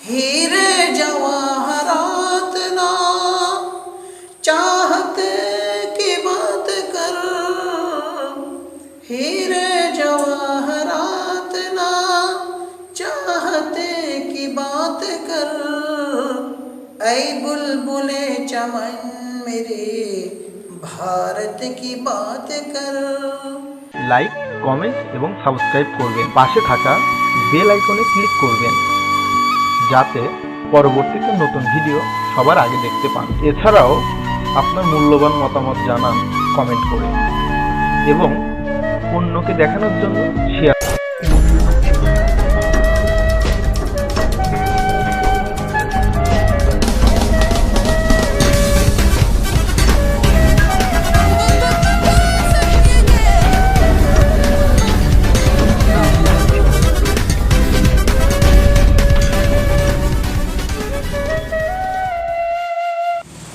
हीरे जवाहरात ना चाहत की बात कर, हीरे जवाहरात ना चाहत की बात कर, ऐ बुलबुले चमन मेरे भारत की बात कर। লাইক, কমেন্ট এবং সাবস্ক্রাইব করবেন। পাশে থাকা বেল আইকনে ক্লিক করবেন যাতে পরবর্তীতে নতুন ভিডিও সবার আগে দেখতে পান। এছাড়াও আপনার মূল্যবান মতামত জানান কমেন্ট করে এবং অন্যকে দেখানোর জন্য শেয়ার।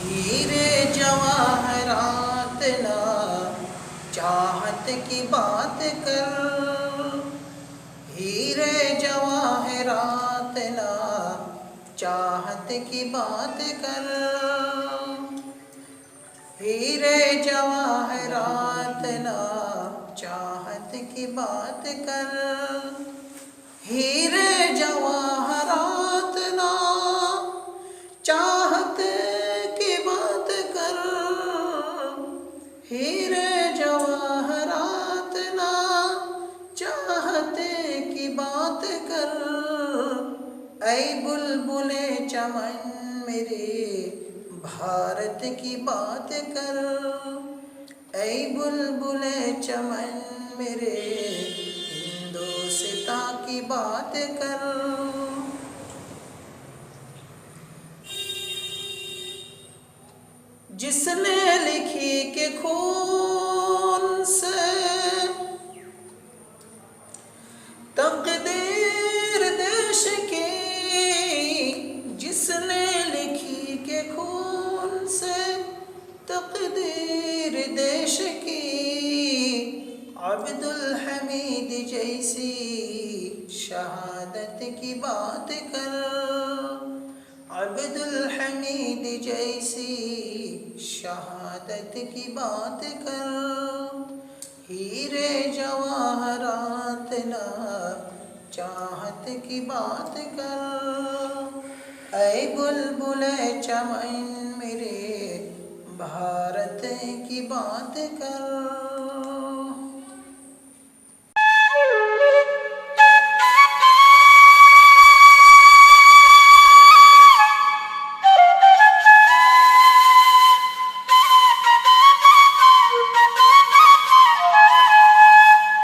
हीरे जवाहरात ना चाहत की बात कर, हीरे जवाहरात ना चाहत की बात कर, हीरे जवाहरात ना चाहत की बात कर, हीरे जवाहरात ना चाहत की बात कर, हीरे जवाहरात ना चाहत की बात कर, ऐ बुलबुले चमन मेरे भारत की बात कर, ऐ बुलबुले चमन मेरे हिंदुस्तां की बात कर। जिसने लिखी के खून से तकदीर देश की, जिसने लिखी के खून से तकदीर देश की, अब्दुल हमीद जैसी शहादत की बात कर, अब्दुल हमीद जैसी शहादत की बात कर, हीरे जवाहरात ना चाहत की बात कर, ऐ बुलबुले चमन मेरे भारत की बात कर।